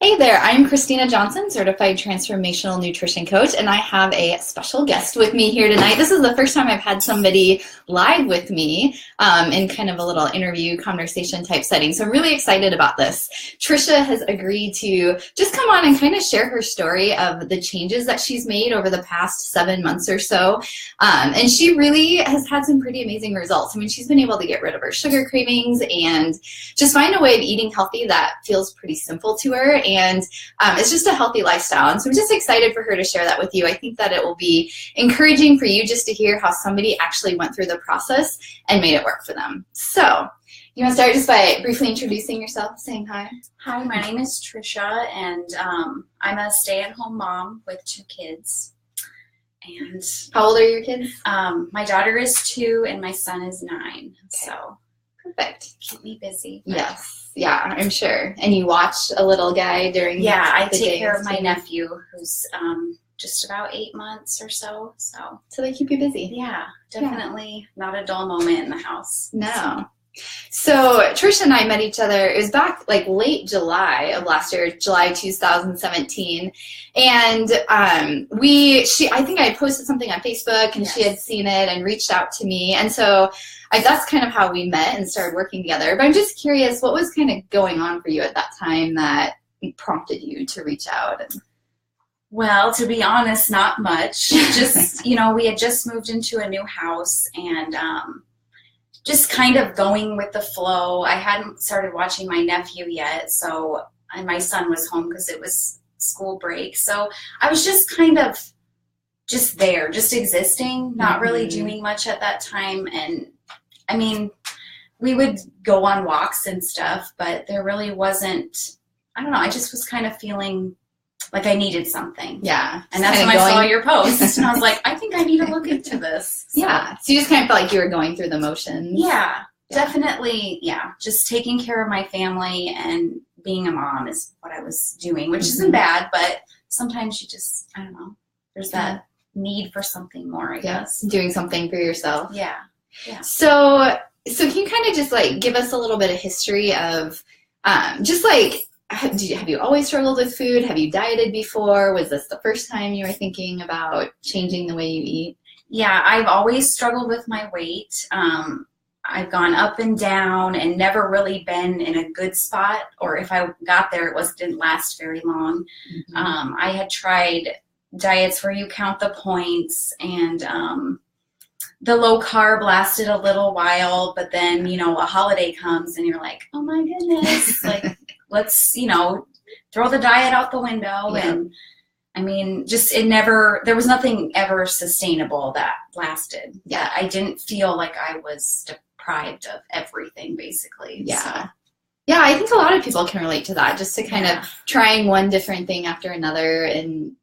Hey there, I'm Christina Johnson, Certified Transformational Nutrition Coach, and I have a special guest with me here tonight. This is the first time I've had somebody live with me in kind of a little interview conversation type setting, so I'm really excited about this. Trisha has agreed to just come on and kind of share her story of the changes that she's made over the past 7 months or so, and she really has had some pretty amazing results. I mean, she's been able to get rid of her sugar cravings and just find a way of eating healthy that feels pretty simple to her. And it's just a healthy lifestyle. And so I'm just excited for her to share that with you. I think that it will be encouraging for you just to hear how somebody actually went through the process and made it work for them. So you want to start just by briefly introducing yourself, saying hi? Hi, my name is Trisha, and I'm a stay-at-home mom with 2 kids. And how old are your kids? My daughter is 2 and my son is 9. Okay. So perfect. Keep me busy. Yes. Yeah, I'm sure. And you watch a little guy during I take care of my nephew who's just about 8 months or so. So they keep you busy. Yeah, definitely not a dull moment in the house. No. So Trisha and I met each other, it was back like late July of last year, July 2017. And I think I posted something on Facebook and she had seen it and reached out to me. And so that's kind of how we met and started working together. But I'm just curious, what was kind of going on for you at that time that prompted you to reach out? Well, to be honest, not much. Just, we had just moved into a new house and just kind of going with the flow. I hadn't started watching my nephew yet, and my son was home because it was school break. So I was just kind of just there, just existing, not really doing much at that time. And I mean, we would go on walks and stuff, but there really wasn't, I don't know, I just was kind of feeling like I needed something. Yeah. And that's when I saw your post. And I was like, I think I need to look into this. So. Yeah. So you just kind of felt like you were going through the motions. Yeah. Definitely. Yeah. Just taking care of my family and being a mom is what I was doing, which isn't bad, but sometimes you just, I don't know, there's that need for something more, I guess. Doing something for yourself. Yeah. Yeah. So can you kind of just like give us a little bit of history of just like, have you always struggled with food? Have you dieted before? Was this the first time you were thinking about changing the way you eat? Yeah, I've always struggled with my weight. I've gone up and down and never really been in a good spot. Or if I got there, didn't last very long. I had tried diets where you count the points, and the low carb lasted a little while, but then, a holiday comes and you're like, oh my goodness, like, let's, throw the diet out the window. Yeah. And I mean, there was nothing ever sustainable that lasted. Yeah. I didn't feel like I was deprived of everything, basically. Yeah. So. Yeah, I think a lot of people can relate to that, just to kind of trying one different thing after another and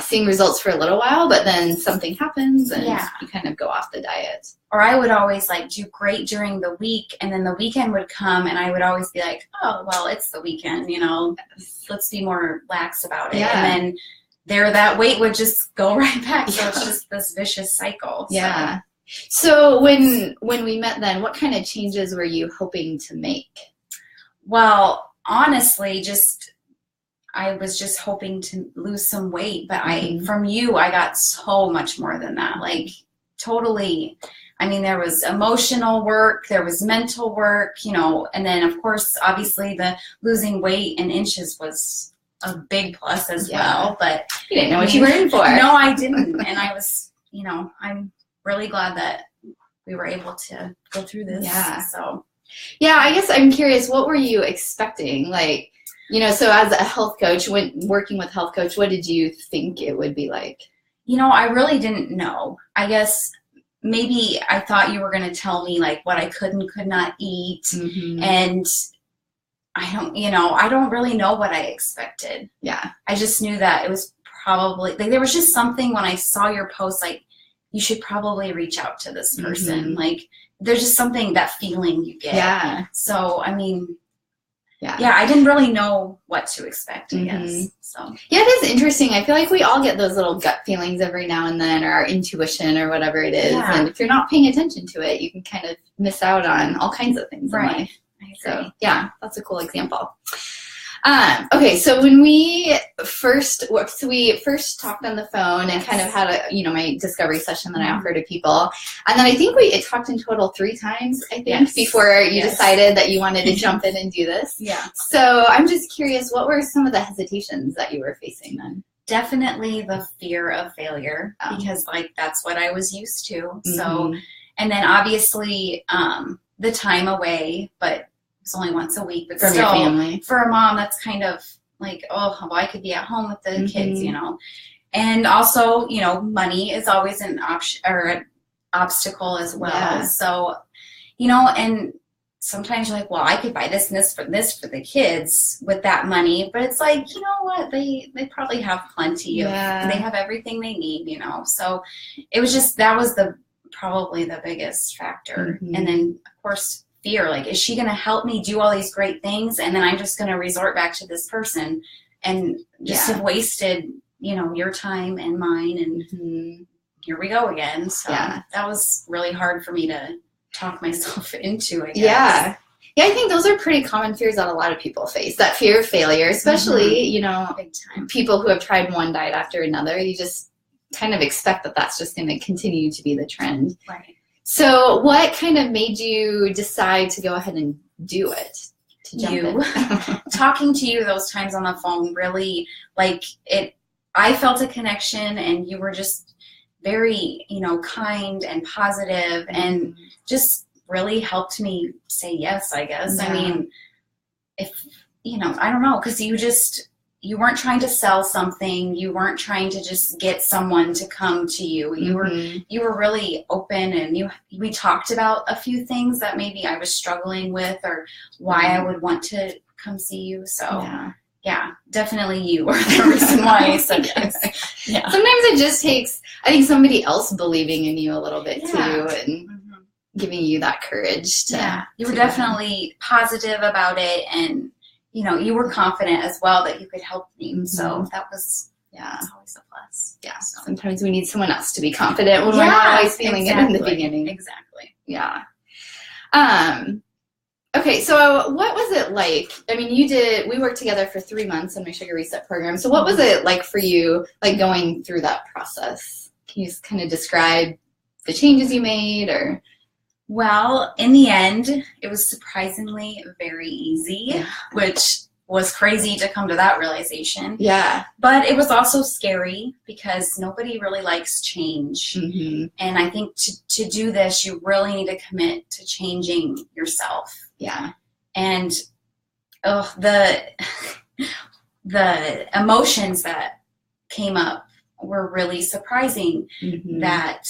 seeing results for a little while, but then something happens and you kind of go off the diet. Or I would always do great during the week, and then the weekend would come and I would always be like, oh, well, it's the weekend, let's be more lax about it. Yeah. And then that weight would just go right back. So it's just this vicious cycle. Yeah. So when we met then, what kind of changes were you hoping to make? Well, honestly, I was just hoping to lose some weight, but from you, I got so much more than that. Like, totally. I mean, there was emotional work, there was mental work, and then, of course, obviously, the losing weight in inches was a big plus as well. But you didn't know what you were in for. No, I didn't. And I was, I'm really glad that we were able to go through this. Yeah. So, yeah, I guess I'm curious, what were you expecting? Like, so as a health coach, working with health coach, what did you think it would be like? I really didn't know. I guess maybe I thought you were going to tell me like what I could and could not eat. And I don't really know what I expected. Yeah. I just knew that it was probably, there was just something when I saw your post, like, you should probably reach out to this person. Like, there's just something, that feeling you get. Yeah. So, I mean, yeah, I didn't really know what to expect, I guess. So yeah, it is interesting. I feel like we all get those little gut feelings every now and then, or our intuition or whatever it is. Yeah. And if you're not paying attention to it, you can kind of miss out on all kinds of things in life. I agree. So yeah, that's a cool example. Okay, so when we first talked on the phone and kind of had my discovery session that I offer to people, and then I think it talked in total 3 times, I think, before you decided that you wanted to jump in and do this. Yeah. So I'm just curious, what were some of the hesitations that you were facing then? Definitely the fear of failure, because that's what I was used to. Mm-hmm. So, and then obviously the time away, but it's only once a week, but from still, your family. For a mom, that's kind of like, oh, well, I could be at home with the kids, And also, money is always an option or an obstacle as well. Yeah. So, and sometimes you're like, well, I could buy this and this for the kids with that money, but it's like, you know what, they probably have plenty of, they have everything they need, So it was just, that was probably the biggest factor. Mm-hmm. And then of course, fear, like, is she going to help me do all these great things? And then I'm just going to resort back to this person and just have wasted, your time and mine. And here we go again. So that was really hard for me to talk myself into, I guess. Yeah, I think those are pretty common fears that a lot of people face. That fear of failure, especially, big time. People who have tried one diet after another. You just kind of expect that that's just going to continue to be the trend. Right. So what kind of made you decide to go ahead and do it? To jump in? Talking to you those times on the phone really, I felt a connection, and you were just very, kind and positive, and just really helped me say yes, I guess. Yeah. I mean, if, I don't know, because you weren't trying to sell something. You weren't trying to just get someone to come to you. You were really open, and we talked about a few things that maybe I was struggling with, or why I would want to come see you. So yeah, definitely you are the reason why I said yes. Yeah. Sometimes it just takes, I think, somebody else believing in you a little bit too, and giving you that courage to. Yeah, you were definitely positive about it, and you were confident as well that you could help me. Mm-hmm. So that was, that's always a plus. Yeah. So. Sometimes we need someone else to be confident when we're not always feeling it in the beginning. Exactly. Yeah. Okay. So what was it like? I mean, we worked together for 3 months in my Sugar Reset program. So what was it like for you, going through that process? Can you just kind of describe the changes you made, or? Well, in the end, it was surprisingly very easy, which was crazy to come to that realization. Yeah. But it was also scary because nobody really likes change. Mm-hmm. And I think to do this, you really need to commit to changing yourself. Yeah. And the emotions that came up were really surprising. Mm-hmm. That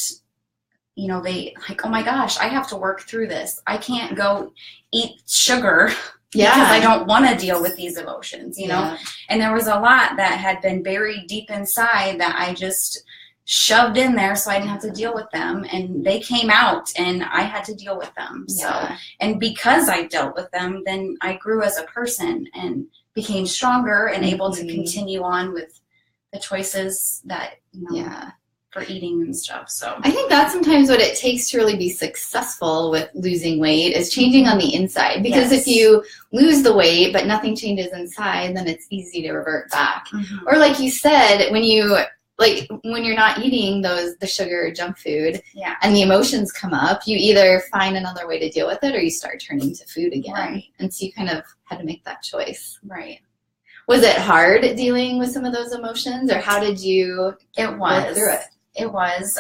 they oh my gosh, I have to work through this. I can't go eat sugar because I don't want to deal with these emotions, know? And there was a lot that had been buried deep inside that I just shoved in there so I didn't have to deal with them. And they came out and I had to deal with them. So, and because I dealt with them, then I grew as a person and became stronger and able to continue on with the choices that, for eating and stuff. So I think that's sometimes what it takes to really be successful with losing weight, is changing on the inside. Because if you lose the weight but nothing changes inside, then it's easy to revert back. Mm-hmm. Or like you said, when you're not eating the sugar or junk food and the emotions come up, you either find another way to deal with it or you start turning to food again. Right. And so you kind of had to make that choice. Right. Was it hard dealing with some of those emotions, or how did you work through it? It was.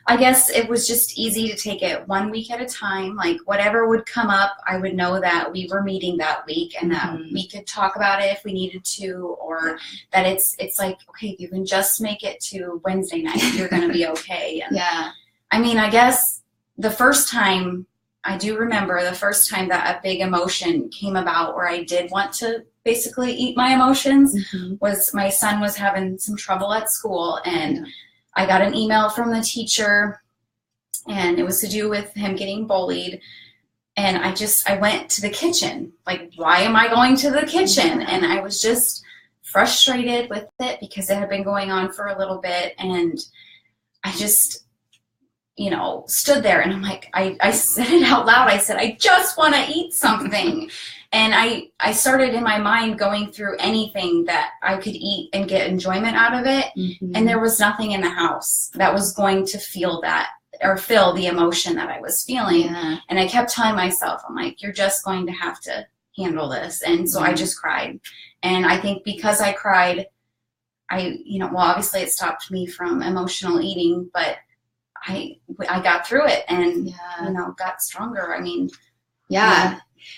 I guess it was just easy to take it 1 week at a time. Like whatever would come up, I would know that we were meeting that week and that we could talk about it if we needed to, or that it's like, okay, if you can just make it to Wednesday night, you're going to be okay. And I mean, I guess the first time, I do remember the first time that a big emotion came about where I did want to basically eat my emotions was my son was having some trouble at school, and I got an email from the teacher, and it was to do with him getting bullied. And I went to the kitchen. Like, why am I going to the kitchen? And I was just frustrated with it because it had been going on for a little bit. And I just, stood there, and I'm like, I said it out loud. I said, I just want to eat something. And I started in my mind going through anything that I could eat and get enjoyment out of it. And there was nothing in the house that was going to feel that or fill the emotion that I was feeling. And I kept telling myself, I'm like, you're just going to have to handle this. And so I just cried. And I think because I cried, well, obviously it stopped me from emotional eating, but I got through it and, got stronger. I mean,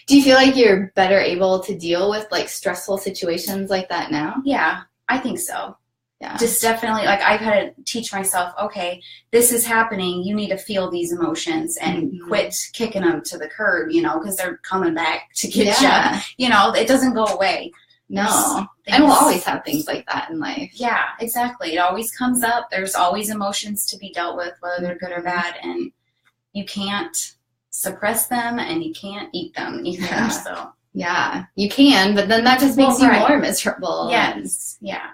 Do you feel like you're better able to deal with like stressful situations like that now? Yeah, I think so. Yeah. Just definitely, like, I've had to teach myself, okay, this is happening. You need to feel these emotions and quit kicking them to the curb, because they're coming back to get you. It doesn't go away. No. And we'll always have things like that in life. Yeah, exactly. It always comes up. There's always emotions to be dealt with, whether they're good or bad. And you can't suppress them and you can't eat them either. Yeah. So yeah, you can, but then that just makes you more miserable. Yes. Yeah.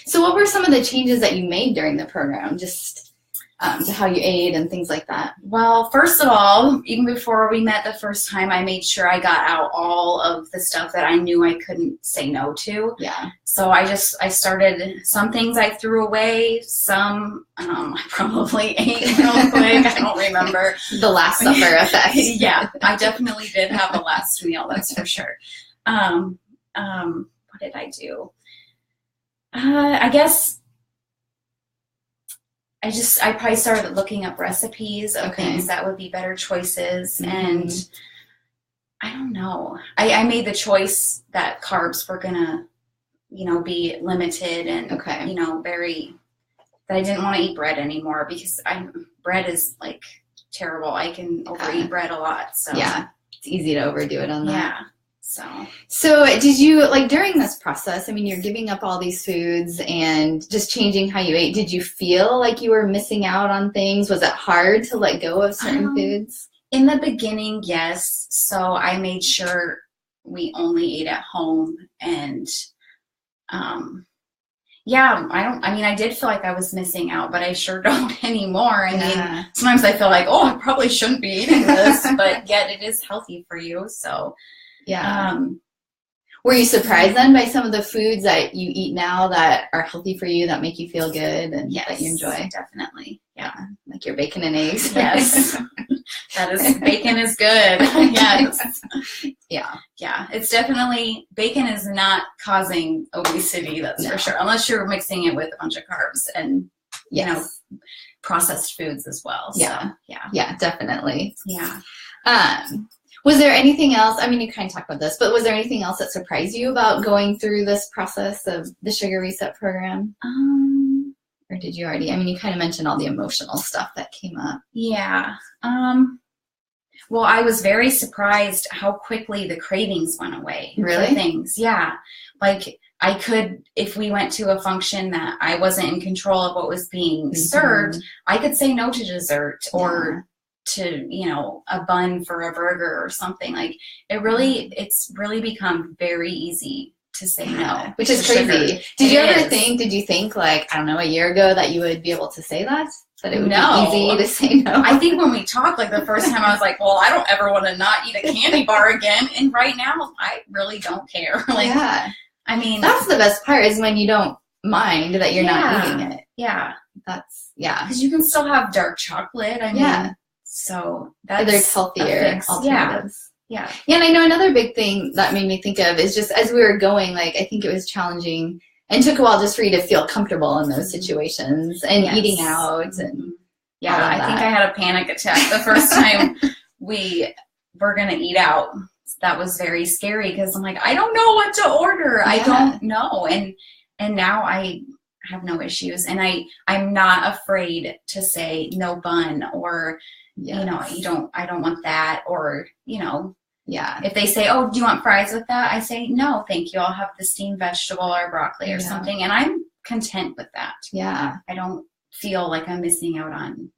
So what were some of the changes that you made during the program, just to how you ate and things like that? Well, first of all, even before we met the first time, I made sure I got out all of the stuff that I knew I couldn't say no to. Yeah. So I started, some things I threw away, some I probably ate real quick. I don't remember. The Last Supper effect. Yeah, I definitely did have a last meal, that's for sure. What did I do? I guess I probably started looking up recipes of things that would be better choices. And I don't know. I made the choice that carbs were gonna, be limited and, that I didn't want to eat bread anymore because bread is like terrible. I can overeat bread a lot. So yeah, it's easy to overdo it on that. Yeah. So did you, like, during this process, I mean, you're giving up all these foods and just changing how you ate, did you feel like you were missing out on things? Was it hard to let go of certain foods? In the beginning, yes. So I made sure we only ate at home and, I did feel like I was missing out, but I sure don't anymore. I mean, sometimes I feel like, I probably shouldn't be eating this, but yet it is healthy for you. So yeah. Were you surprised then by some of the foods that you eat now that are healthy for you, that make you feel good and that you enjoy? Definitely. Yeah. Like your bacon and eggs. Yes. Bacon is good. Yes. Yeah. It's definitely, bacon is not causing obesity, that's for sure. Unless you're mixing it with a bunch of carbs and, processed foods as well. So, yeah, definitely. Yeah. Was there anything else, I mean, you kind of talked about this, but was there anything else that surprised you about going through this process of the Sugar Reset program? Or did you already, I mean, you kind of mentioned all the emotional stuff that came up. Yeah. Well, I was very surprised how quickly the cravings went away. Really? For things. Yeah. Like, I could, if we went to a function that I wasn't in control of what was being served, I could say no to dessert or to, a bun for a burger or something. Like, it's really become very easy to say no. Which is crazy. Did you think like, I don't know, a year ago that you would be able to say that? That it would be easy to say no? I think when we talked, like, the first time I was like, well, I don't ever want to not eat a candy bar again. And right now, I really don't care. Like, I mean, that's the best part, is when you don't mind that you're not eating it. Yeah. Because you can still have dark chocolate. I mean, so there's healthier alternatives. Yeah. And I know another big thing that made me think of is just as we were going, like, I think it was challenging and took a while just for you to feel comfortable in those situations and eating out and I think I had a panic attack the first time we were going to eat out. That was very scary because I'm like, I don't know what to order. I don't know. And now I have no issues, and I'm not afraid to say no bun or I don't want that, or if they say, oh, do you want fries with that? I say, no, thank you. I'll have the steamed vegetable or broccoli or something. And I'm content with that. Yeah. I don't feel like I'm missing out on,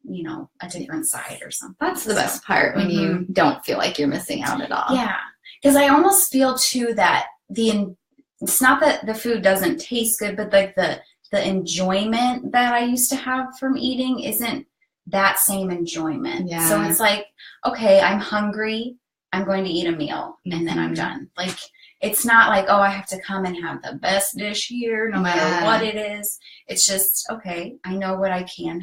a different side or something. That's the best part, when you don't feel like you're missing out at all. Yeah. Because I almost feel too that it's not that the food doesn't taste good, but like the enjoyment that I used to have from eating isn't that same enjoyment. Yeah. So it's like, okay, I'm hungry. I'm going to eat a meal and then I'm done. Like, it's not like, oh, I have to come and have the best dish here, no matter what it is. It's just, okay, I know what I can,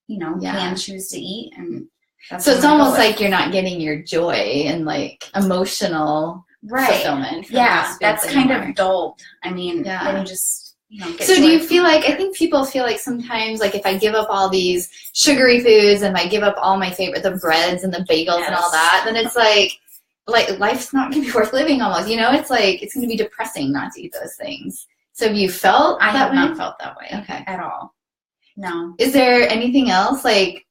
can choose to eat. And that's so it's almost like you're not getting your joy and like emotional fulfillment. Yeah, that's kind of dulled. I mean, then you just, get so do you feel like, I think people feel like sometimes, like if I give up all these sugary foods and I give up all my favorite, the breads and the bagels and all that, then it's like life's not going to be worth living almost, it's like, it's going to be depressing not to eat those things. So have you felt I that have way? not felt that way at all. No. Is there anything else? Like,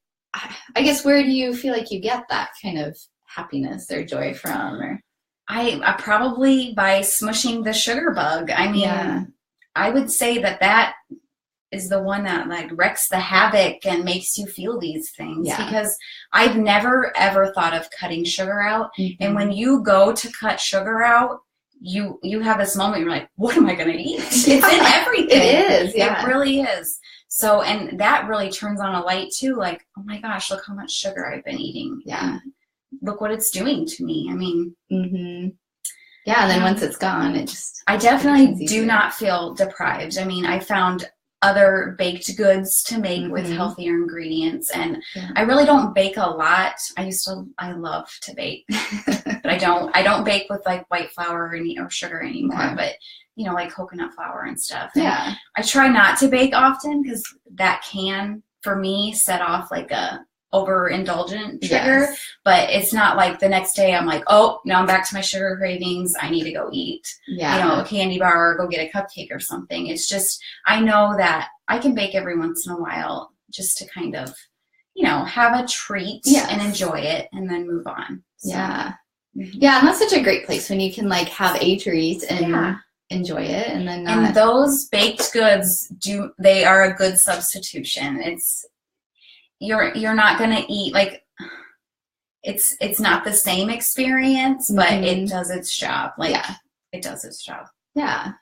I guess, where do you feel like you get that kind of happiness or joy from? Or I probably by smushing the sugar bug. I mean, I would say that is the one that like wreaks the havoc and makes you feel these things, because I've never ever thought of cutting sugar out. And when you go to cut sugar out, you have this moment, you're like, what am I going to eat? It's in everything. It is. It really is. So, and that really turns on a light too. Like, oh my gosh, look how much sugar I've been eating. Yeah. Look what it's doing to me. I mean, yeah. And then once it's gone, I definitely do not feel deprived. I mean, I found other baked goods to make with healthier ingredients, and I really don't bake a lot. I love to bake, but I don't bake with like white flour or sugar anymore, but like coconut flour and stuff. And I try not to bake often, because that can, for me, set off like a overindulgent trigger. But it's not like the next day I'm like, oh, now I'm back to my sugar cravings, I need to go eat a candy bar or go get a cupcake or something. It's just, I know that I can bake every once in a while just to kind of have a treat and enjoy it and then move on. So, and that's such a great place when you can like have a treat and enjoy it, and then and those baked goods they are a good substitution. It's you're not going to eat like it's not the same experience, but it does its job. Like it does its job. And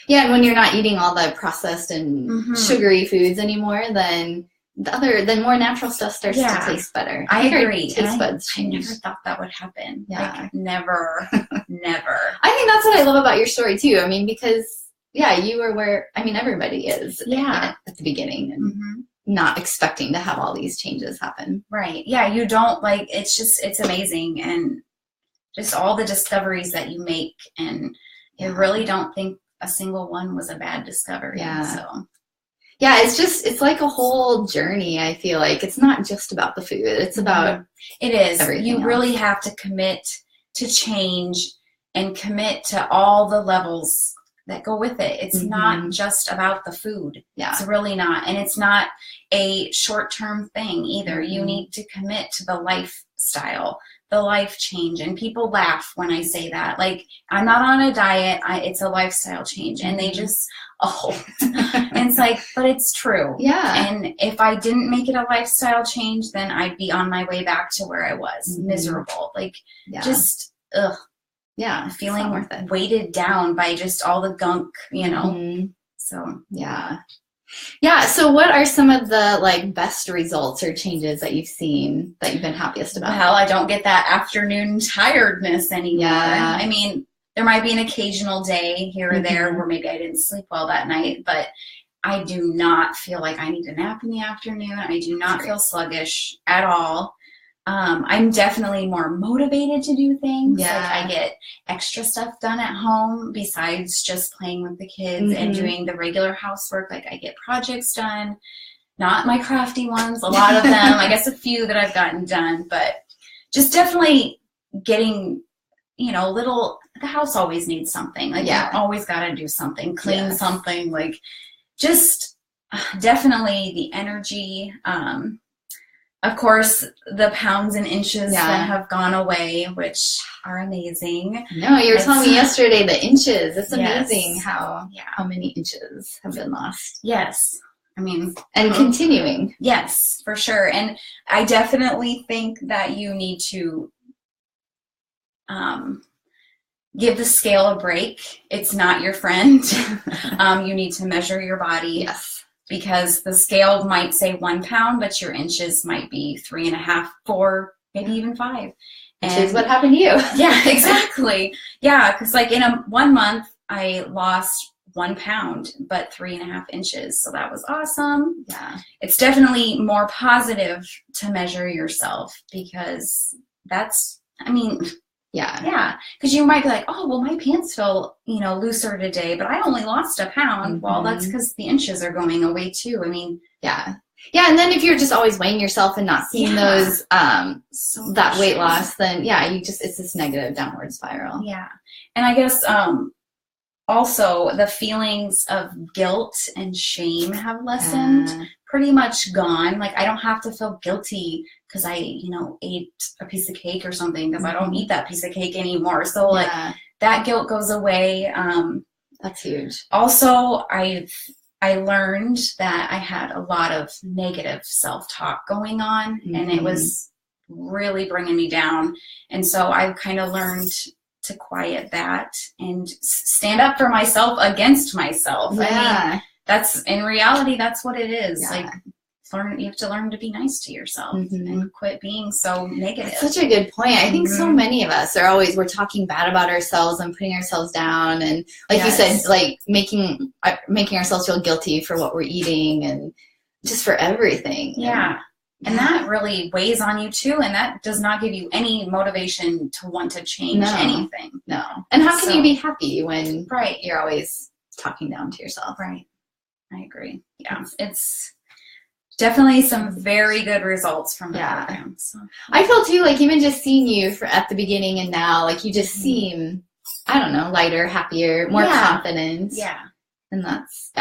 when you're not eating all the processed and sugary foods anymore, then more natural stuff starts to taste better. I agree. Taste buds change. I never thought that would happen. Like, never. I think that's what I love about your story too. I mean, because you were where everybody is at the beginning, and not expecting to have all these changes happen. Right. Yeah, you don't it's amazing, and just all the discoveries that you make, and you really don't think a single one was a bad discovery. So it's like a whole journey. I feel like it's not just about the food. It's about it is. Everything else. Really have to commit to change and commit to all the levels that go with it. It's not just about the food. It's really not. And it's not a short-term thing either. You need to commit to the lifestyle, the life change. And people laugh when I say that. Like, I'm not on a diet. It's a lifestyle change. And they just, and it's like, but it's true. And if I didn't make it a lifestyle change, then I'd be on my way back to where I was, miserable. Like, just, feeling weighted down by just all the gunk, So so what are some of the like best results or changes that you've seen that you've been happiest about? Well, I don't get that afternoon tiredness anymore. I mean, there might be an occasional day here or there where maybe I didn't sleep well that night, but I do not feel like I need a nap in the afternoon. I do not feel sluggish at all. I'm definitely more motivated to do things. Like, I get extra stuff done at home besides just playing with the kids and doing the regular housework. Like, I get projects done, not my crafty ones, a lot of them. I guess a few that I've gotten done, but just definitely getting, the house always needs something. Like, you always got to do something, clean something, like, just definitely the energy. Of course, the pounds and inches that have gone away, which are amazing. No, you were telling me yesterday the inches. It's amazing how many inches have been lost. Yes. I mean, and continuing. Yes, for sure. And I definitely think that you need to give the scale a break. It's not your friend. You need to measure your body. Yes. Because the scale might say 1 pound, but your inches might be 3.5, 4, maybe even 5. Which is what happened to you. Yeah, exactly. Yeah, because like in 1 month, I lost 1 pound, but 3.5 inches. So that was awesome. Yeah. It's definitely more positive to measure yourself because that's, I mean, yeah. Because you might be like, oh, well, my pants feel, looser today, but I only lost 1 pound. Well, that's because the inches are going away too. I mean, yeah. Yeah, and then if you're just always weighing yourself and not seeing those that weight loss, then it's this negative downward spiral. Yeah. And I guess also the feelings of guilt and shame have lessened, pretty much gone. Like I don't have to feel guilty because I, ate a piece of cake or something because I don't eat that piece of cake anymore. So like that guilt goes away. That's huge. Also, I learned that I had a lot of negative self-talk going on, and it was really bringing me down. And so I've kind of learned to quiet that and stand up for myself against myself. Yeah. I mean, that's in reality, that's what it is. Yeah. Like, you have to learn to be nice to yourself and quit being so negative. That's such a good point. I think so many of us we're talking bad about ourselves and putting ourselves down, and like you said, like making ourselves feel guilty for what we're eating and just for everything. Yeah. And that really weighs on you too, and that does not give you any motivation to want to change anything. No. And how can you be happy when you're always talking down to yourself? Right. I agree. Yeah. It's definitely some very good results from the program. So. I feel too, like even just seeing you at the beginning and now, like you just seem, I don't know, lighter, happier, more confident. Yeah. And that's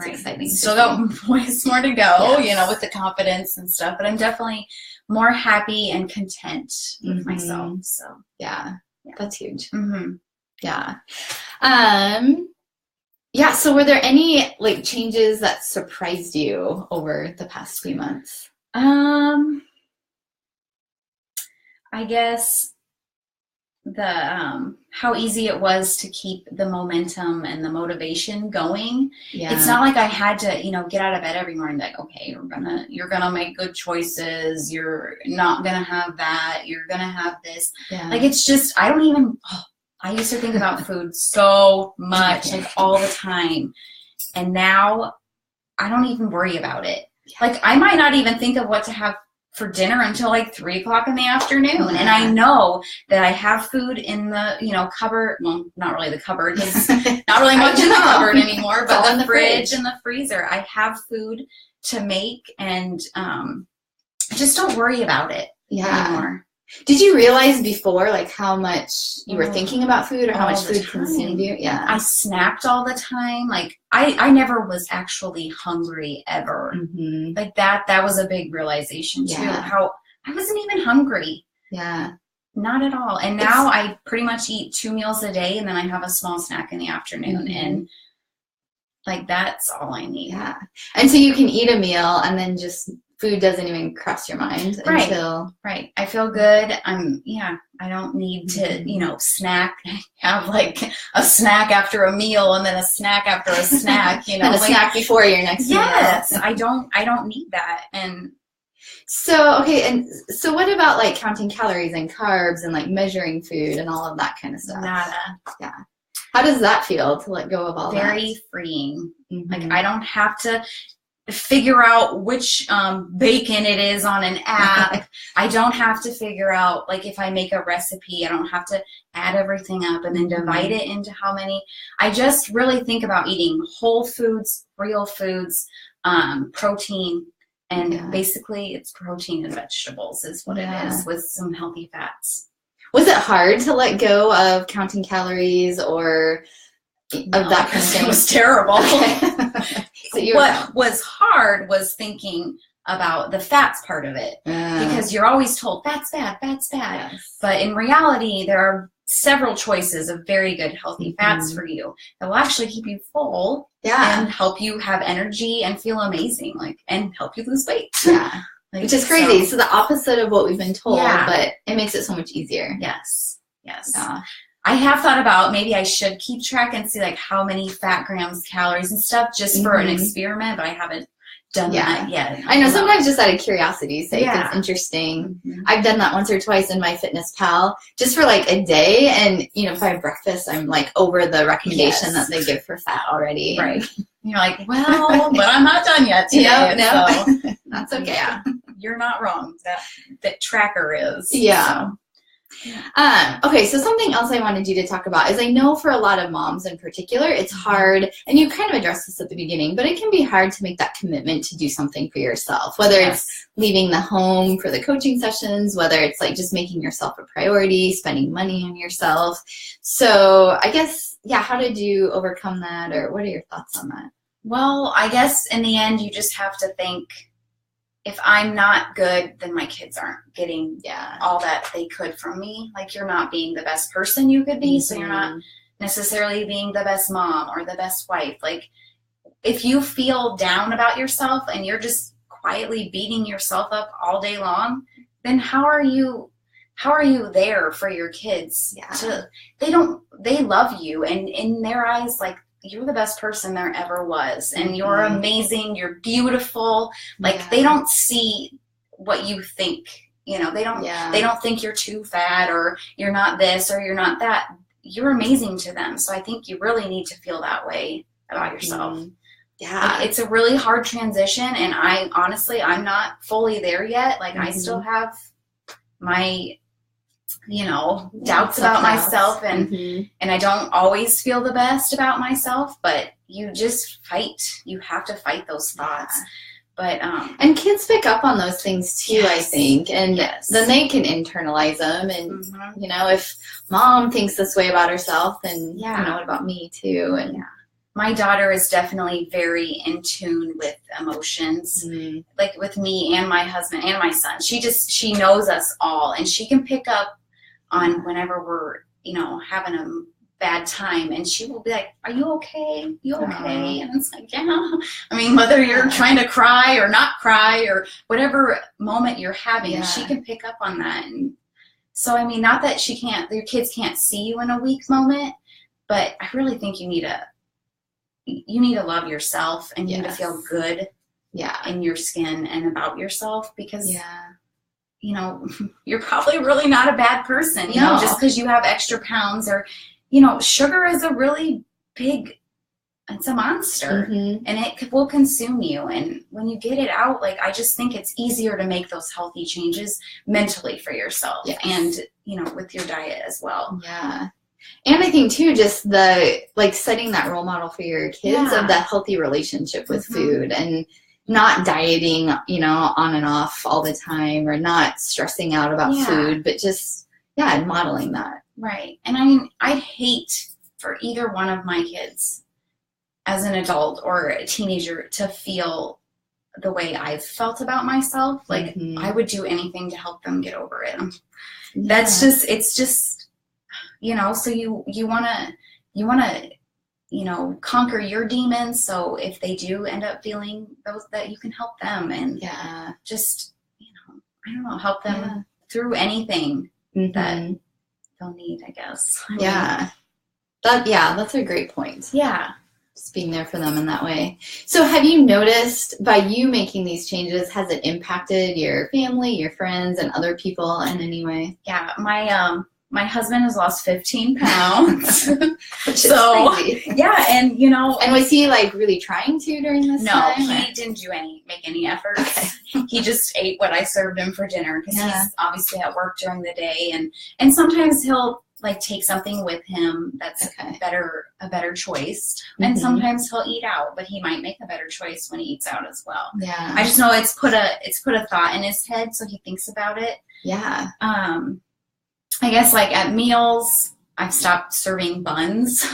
exciting. Still got ways more to go, with the confidence and stuff, but I'm definitely more happy and content with myself. So that's huge. Yeah. So were there any like changes that surprised you over the past few months? I guess the how easy it was to keep the momentum and the motivation going. It's not like I had to, get out of bed every morning like, okay, you're gonna make good choices, you're not gonna have that, you're gonna have this. Like it's just I used to think about food so much, like all the time. And now I don't even worry about it. Like I might not even think of what to have for dinner until like 3 o'clock in the afternoon. And I know that I have food in the, cupboard. Well, not really the cupboard. There's not really much in the cupboard anymore, but the fridge and the freezer. I have food to make, and I just don't worry about it anymore. Did you realize before, like, how much you were thinking about food or how much food consumed you? Yeah. I snacked all the time. Like, I never was actually hungry ever. Like, that was a big realization, too. How I wasn't even hungry. Yeah. Not at all. And now I pretty much eat 2 meals a day, and then I have a small snack in the afternoon. And, like, that's all I need. Yeah. And so you can eat a meal and then just... food doesn't even cross your mind until... Right. I feel good. I don't need to, snack, have like a snack after a meal and then a snack after a snack, And a snack before your next meal. Yes. I don't need that. And so, okay. And so what about like counting calories and carbs and like measuring food and all of that kind of stuff? Nada. Yeah. How does that feel to let go of all that? Very freeing. Like I don't have to figure out which bacon it is on an app. I don't have to figure out, like, if I make a recipe, I don't have to add everything up and then divide it into how many. I just really think about eating whole foods, real foods, protein, and basically it's protein and vegetables is what it is, with some healthy fats. Was it hard to let go of counting calories or of that kind of thing? It was terrible. So what was hard was thinking about the fats part of it, because you're always told that's bad. Yes. But in reality, there are several choices of very good healthy fats for you that will actually keep you full and help you have energy and feel amazing, and help you lose weight. Which is crazy. So the opposite of what we've been told, but it makes it so much easier. Yes. I have thought about maybe I should keep track and see like how many fat grams, calories and stuff just for an experiment, but I haven't done that yet. I know, sometimes just out of curiosity's sake, it's interesting. Mm-hmm. I've done that once or twice in my Fitness Pal, just for like a day, and if I have breakfast, I'm like over the recommendation that they give for fat already. Right. You're like, well, but I'm not done yet today. No. So That's okay. Yeah, you're not wrong. That tracker is. Yeah. Okay, so something else I wanted you to talk about is I know for a lot of moms in particular, it's hard, and you kind of addressed this at the beginning, but it can be hard to make that commitment to do something for yourself, whether it's leaving the home for the coaching sessions, whether it's like just making yourself a priority, spending money on yourself. So I guess, how did you overcome that, or what are your thoughts on that? Well, I guess in the end, you just have to think, if I'm not good, then my kids aren't getting all that they could from me. Like, you're not being the best person you could be, so you're not necessarily being the best mom or the best wife. Like, if you feel down about yourself and you're just quietly beating yourself up all day long, then how are you there for your kids? They love you, and in their eyes, like, you're the best person there ever was, and you're amazing, you're beautiful. Like, they don't see what you think, they don't think you're too fat, or you're not this, or you're not that. You're amazing to them. So I think you really need to feel that way about yourself. Like, it's a really hard transition, and I'm not fully there yet. Like, I still have my doubts about myself, and I don't always feel the best about myself, but you just fight. You have to fight those thoughts. But and kids pick up on those things too, I think, and then they can internalize them, and if mom thinks this way about herself, then what about me too? And my daughter is definitely very in tune with emotions, like with me and my husband and my son. She knows us all, and she can pick up on whenever we're, having a bad time, and she will be like, "Are you okay? You okay?" And it's like, I mean, whether you're trying to cry or not cry, or whatever moment you're having, she can pick up on that. And so, I mean, not that your kids can't see you in a weak moment, but I really think you need to love yourself, and you need to feel good in your skin and about yourself, because you're probably really not a bad person, just because you have extra pounds, or, sugar is a really big, it's a monster, and it will consume you. And when you get it out, like, I just think it's easier to make those healthy changes mentally for yourself, and, with your diet as well. Yeah. And I think too, just setting that role model for your kids of that healthy relationship with food, and not dieting, on and off all the time, or not stressing out about food, but just, modeling that. Right. And I mean, I'd hate for either one of my kids as an adult or a teenager to feel the way I've felt about myself. Like, I would do anything to help them get over it. It's just, so you want to, conquer your demons. So if they do end up feeling those, that you can help them, and just, I don't know, help them through anything that they'll need, I guess. That's a great point. Yeah. Just being there for them in that way. So have you noticed, by you making these changes, has it impacted your family, your friends, and other people in any way? Yeah. My husband has lost 15 pounds. Which is crazy. Yeah, and And was he really trying to during this time? No, he didn't make any efforts. Okay. He just ate what I served him for dinner, because he's obviously at work during the day, and sometimes he'll take something with him that's a better choice, and sometimes he'll eat out, but he might make a better choice when he eats out as well. Yeah, I just know it's put a thought in his head, so he thinks about it. Yeah. I guess at meals, I've stopped serving buns.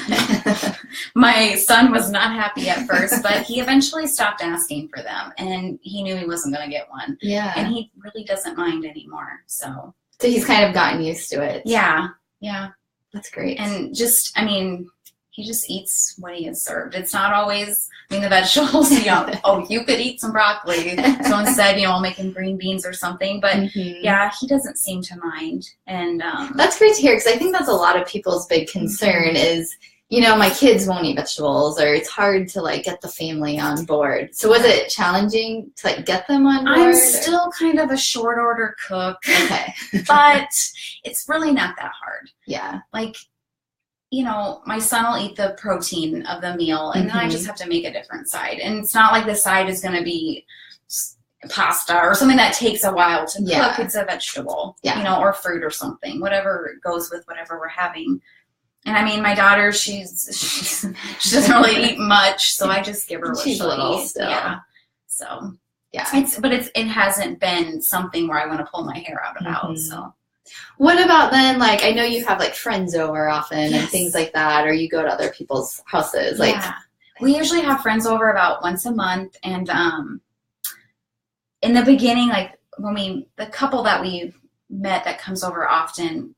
My son was not happy at first, but he eventually stopped asking for them, and he knew he wasn't going to get one. Yeah. And he really doesn't mind anymore. So he's kind of gotten used to it. Yeah. Yeah. That's great. And just, he just eats what he is served. It's not always, the vegetables, you could eat some broccoli. So instead, I'll make him green beans or something. But he doesn't seem to mind. And that's great to hear, because I think that's a lot of people's big concern is, you know, my kids won't eat vegetables, or it's hard to like get the family on board. So was it challenging to like get them on board? I'm still kind of a short order cook. Okay. But it's really not that hard. Yeah. Like, you know, my son will eat the protein of the meal, and then I just have to make a different side. And it's not like the side is going to be pasta or something that takes a while to cook. It's a vegetable, you know, or fruit or something, whatever goes with whatever we're having. And I mean, my daughter, she doesn't really eat much, so I just give her what she'll eat. Still. Yeah. So yeah, it hasn't been something where I want to pull my hair out about. So. What about then, like, I know you have, like, friends over often and things like that, or you go to other people's houses. Like, we usually have friends over about once a month, and in the beginning, like, the couple that we met that comes over often,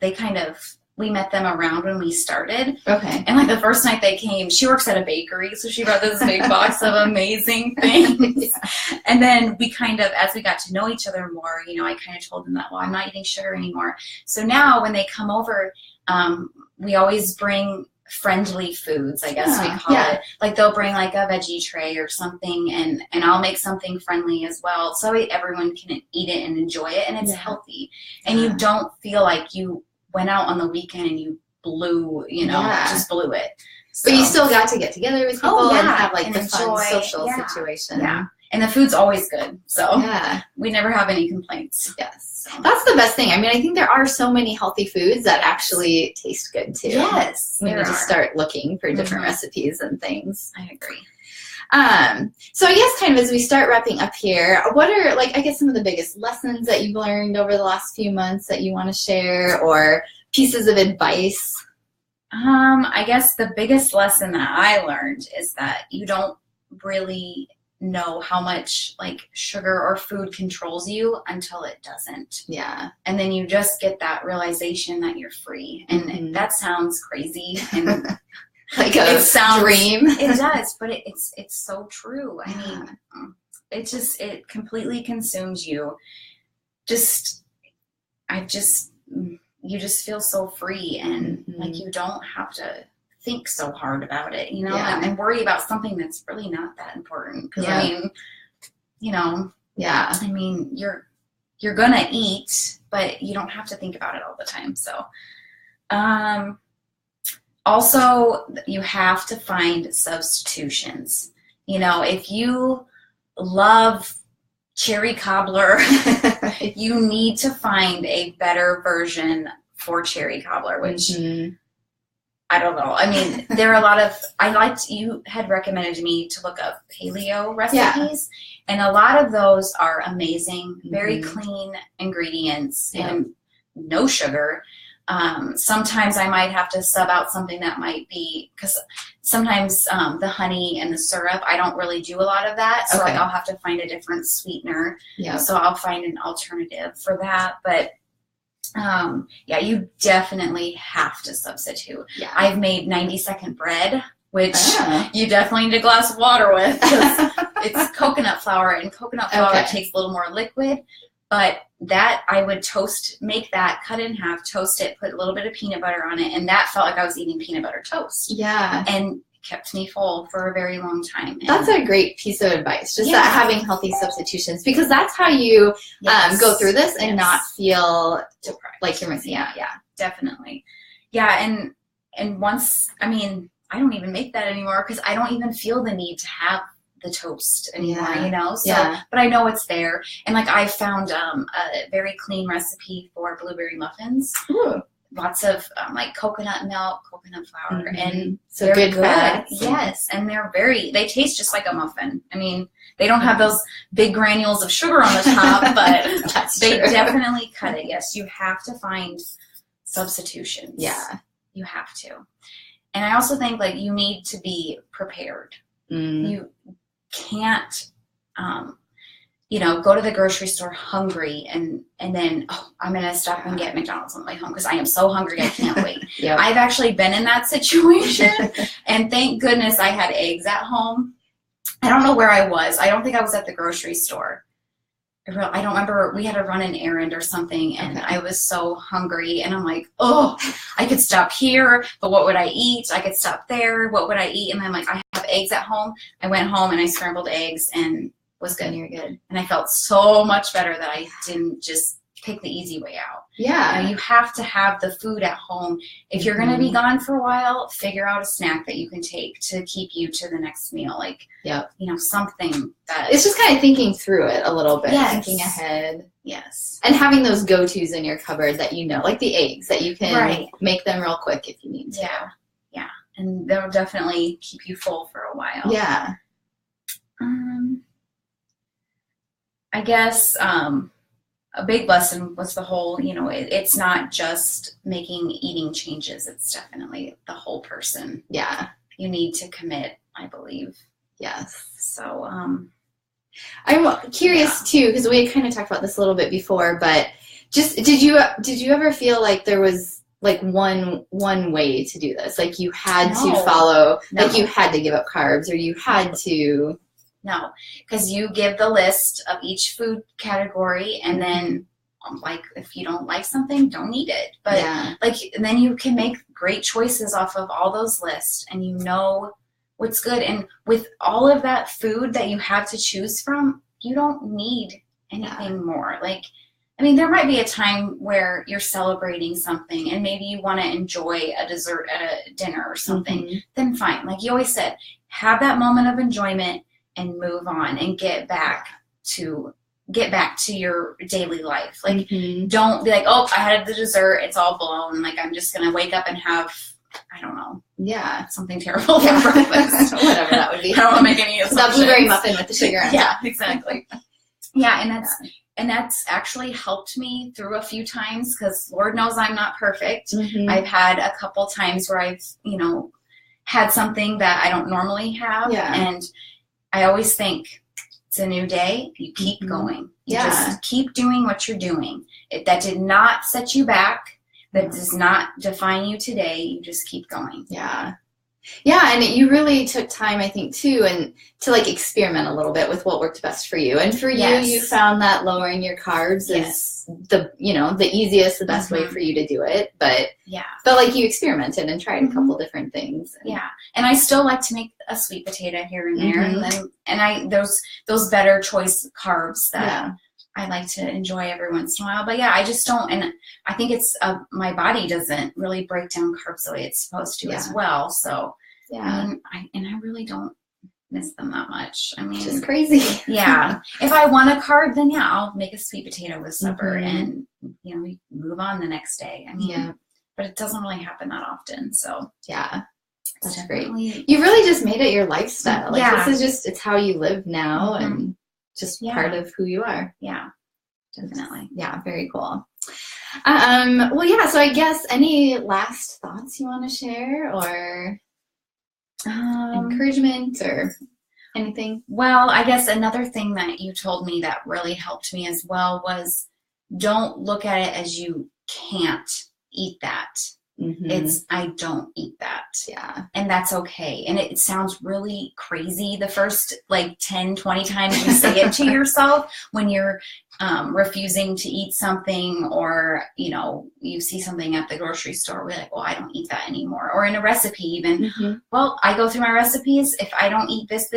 we met them around when we started. Okay. And, like, the first night they came, she works at a bakery, so she brought this big box of amazing things. And then we as we got to know each other more, you know, I kind of told them that, well, I'm not eating sugar anymore. So now when they come over, we always bring friendly foods, I guess we call it. Like, they'll bring, like, a veggie tray or something, and I'll make something friendly as well, so everyone can eat it and enjoy it, and it's healthy. And you don't feel like you went out on the weekend and you blew, you know, just blew it. So. But you still got to get together with people and have, like, the fun social situation. Yeah. And the food's always good. So we never have any complaints. Yes. So. That's the best thing. I mean, I think there are so many healthy foods that actually taste good too. Yes. When you just start looking for different recipes and things. I agree. So I guess kind of as we start wrapping up here, what are, like, I guess some of the biggest lessons that you've learned over the last few months that you want to share, or pieces of advice? I guess the biggest lesson that I learned is that you don't really know how much, like, sugar or food controls you until it doesn't. Yeah. And then you just get that realization that you're free. And that sounds crazy and like a dream. It does, but it's so true. I mean, it completely consumes you. You just feel so free, and like, you don't have to think so hard about it, you know, and worry about something that's really not that important. Because I mean, you know, I mean, you're gonna eat, but you don't have to think about it all the time. So, also, you have to find substitutions. You know, if you love cherry cobbler, you need to find a better version for cherry cobbler, which I don't know. I mean, there are a lot of, you had recommended me to look up paleo recipes, and a lot of those are amazing, very clean ingredients and no sugar. Sometimes I might have to sub out something that might be, because sometimes the honey and the syrup, I don't really do a lot of that. So like, I'll have to find a different sweetener. Yeah. So I'll find an alternative for that. But you definitely have to substitute. Yeah. I've made 90-second bread, which you definitely need a glass of water with, because it's coconut flour, and coconut flour takes a little more liquid. But that, I would make that, cut it in half, toast it, put a little bit of peanut butter on it, and that felt like I was eating peanut butter toast. Yeah. And kept me full for a very long time. And that's a great piece of advice, just that having healthy substitutions, because that's how you go through this and not feel deprived, like you're missing out. Yeah, definitely. Yeah, and once, I mean, I don't even make that anymore, because I don't even feel the need to have the toast anymore, you know? So, but I know it's there. And like, I found a very clean recipe for blueberry muffins. Ooh. Lots of like coconut milk, coconut flour, and so they're good. Yes, and they taste just like a muffin. I mean, they don't have those big granules of sugar on the top, but they definitely cut it. Yes, you have to find substitutions. Yeah, you have to. And I also think, like, you need to be prepared. You can't, go to the grocery store hungry and then, I'm going to stop and get McDonald's on the way home because I am so hungry I can't wait. I've actually been in that situation, and thank goodness I had eggs at home. I don't know where I was. I don't think I was at the grocery store. I don't remember, we had to run an errand or something, and I was so hungry, and I'm like, oh, I could stop here, but what would I eat? I could stop there, what would I eat? And I'm like, I have eggs at home. I went home and I scrambled eggs and was good. And you're good. And I felt so much better that I didn't just pick the easy way out. Yeah. You have to have the food at home. If you're going to be gone for a while, figure out a snack that you can take to keep you to the next meal. Like, something that... It's just kind of thinking through it a little bit. Yes. Thinking ahead. Yes. And having those go-tos in your cupboard that like the eggs, that you can make them real quick if you need to. Yeah. Yeah. And they'll definitely keep you full for a while. Yeah. I guess... a big lesson was the whole, it's not just making eating changes. It's definitely the whole person. Yeah. You need to commit, I believe. Yes. So, I'm curious too, because we had kind of talked about this a little bit before, but just, did you ever feel like there was like one way to do this? Like you had to follow, like you had to give up carbs, or you had to... No, because you give the list of each food category, and then like if you don't like something, don't eat it. But and then you can make great choices off of all those lists, and you know what's good. And with all of that food that you have to choose from, you don't need anything more. Like, I mean, there might be a time where you're celebrating something and maybe you want to enjoy a dessert at a dinner or something. Then fine. Like you always said, have that moment of enjoyment and move on and get back to your daily life. Like, don't be like, oh, I had the dessert, it's all blown. Like, I'm just going to wake up and have, I don't know. Yeah. Something terrible for breakfast. Whatever that would be. I don't want to make any assumptions. That blueberry muffin with the sugar on top. Yeah, exactly. And that's actually helped me through a few times, because Lord knows I'm not perfect. I've had a couple times where I've, had something that I don't normally have. Yeah. And I always think, it's a new day. You keep going. You just keep doing what you're doing. That did not set you back. That does not define you today. You just keep going. Yeah. Yeah, and you really took time, I think, too, and to like experiment a little bit with what worked best for you. And for you found that lowering your carbs is the easiest, the best way for you to do it. But like you experimented and tried a couple different things. And I still like to make a sweet potato here and there, and I those better choice carbs that I like to enjoy every once in a while. But I just don't, and I think it's my body doesn't really break down carbs the way it's supposed to as well. So I really don't miss them that much. I mean, it's just crazy. If I want a carb, then I'll make a sweet potato with supper, and we move on the next day. I mean, but it doesn't really happen that often. So that's great. You really just made it your lifestyle. Like this is just, it's how you live now, and just part of who you are. Yeah, definitely. Yeah, very cool. Well, so I guess any last thoughts you want to share, or encouragement or anything? Well, I guess another thing that you told me that really helped me as well was, don't look at it as you can't eat that. It's, I don't eat that. Yeah. And that's okay. And it sounds really crazy the first like 10, 20 times you say it to yourself when you're refusing to eat something, or, you see something at the grocery store, we're like, well, I don't eat that anymore. Or in a recipe even, well, I go through my recipes. If I don't eat this,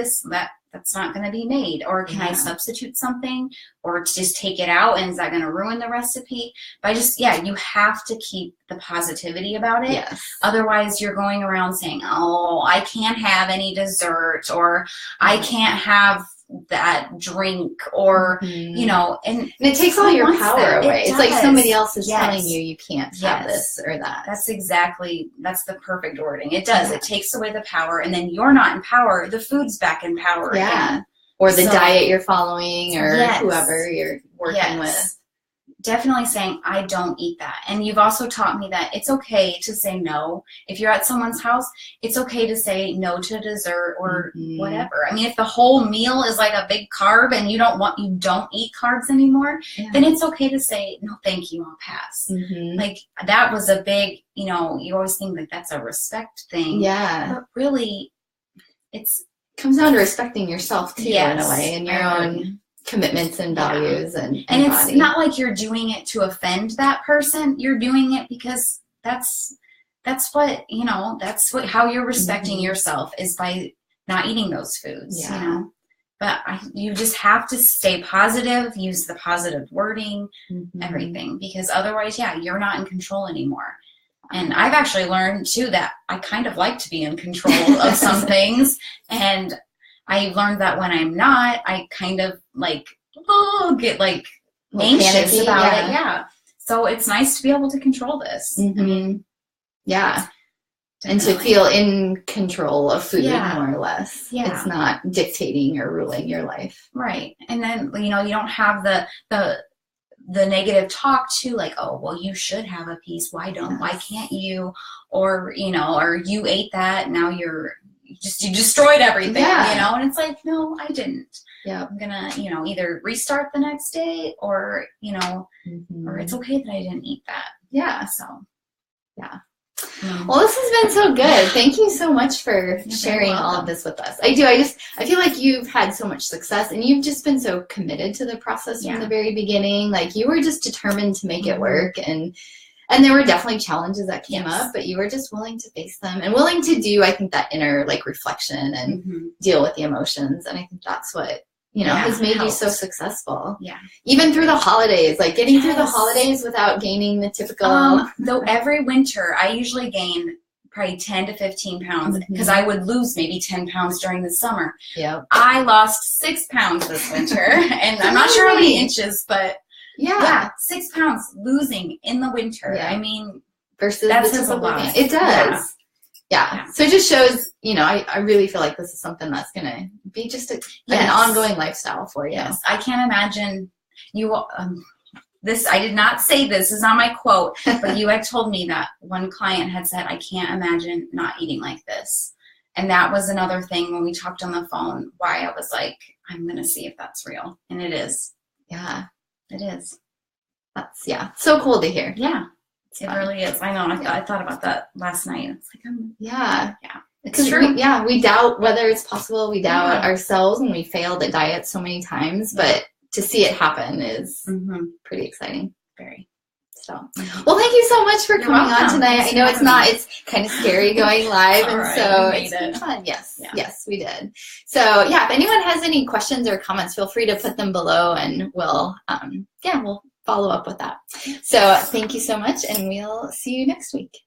that's not going to be made. Or can I substitute something, or just take it out, and is that going to ruin the recipe? But you have to keep the positivity about it. Yes. Otherwise you're going around saying, oh, I can't have any dessert, or I can't have that drink, or and it takes all your power away. It's like somebody else is telling you can't have this or that. That's the perfect wording. It does. It takes away the power, and then you're not in power. The food's back in power again. Or the diet you're following, or whoever you're working with. Definitely saying, I don't eat that. And you've also taught me that it's okay to say no. If you're at someone's house, it's okay to say no to dessert or whatever. I mean, if the whole meal is like a big carb and you don't eat carbs anymore, then it's okay to say, no, thank you, I'll pass. Like, that was a big, you always think that that's a respect thing. Yeah. But really, it comes down to respecting yourself too, in a way, and your own commitments and values and it's body. not like you're doing it to offend that person. You're doing it because that's what, that's what, how you're respecting yourself is by not eating those foods, But you just have to stay positive, use the positive wording, everything, because otherwise, you're not in control anymore. And I've actually learned, too, that I kind of like to be in control of some things. And I learned that when I'm not, I kind of get anxious about it. Yeah. So it's nice to be able to control this. Yeah. And to feel in control of food, more or less. Yeah. It's not dictating or ruling your life. Right. And then, you don't have the negative talk too, like, oh, well, you should have a piece. Why can't you? Or, or you ate that. Now you destroyed everything, and it's like, no, I didn't. Yeah. I'm gonna, either restart the next day or, or it's okay that I didn't eat that. Yeah. So, yeah. Well, this has been so good. Thank you so much for sharing all of this with us. I feel like you've had so much success and you've just been so committed to the process from the very beginning. Like you were just determined to make it work, and there were definitely challenges that came up, but you were just willing to face them and willing to do, I think, that inner reflection and deal with the emotions. And I think that's what has made you so successful. Yeah. Even through the holidays, getting through the holidays without gaining the typical. Though every winter, I usually gain probably 10 to 15 pounds because I would lose maybe 10 pounds during the summer. Yeah. I lost 6 pounds this winter, and I'm not sure how many inches, but 6 pounds losing in the winter. Yeah. I mean, versus that says a lot. It does. Yeah. So it just shows, I really feel like this is something that's going to be just an ongoing lifestyle for you. Yes. I can't imagine you, this, I did not say this is not my quote, but you had told me that one client had said, I can't imagine not eating like this. And that was another thing when we talked on the phone, why I was like, I'm going to see if that's real. And it is. Yeah. It is. That's, so cool to hear. Yeah. It really is. I know. I thought about that last night. It's like, It's true. We doubt whether it's possible. We doubt ourselves, and we failed at diet so many times. But to see it happen is pretty exciting. Very. So, well, thank you so much for coming on tonight. I know it's kind of scary going live, and so it's been fun. Yes, we did. So, if anyone has any questions or comments, feel free to put them below, and we'll follow up with that. So thank you so much, and we'll see you next week.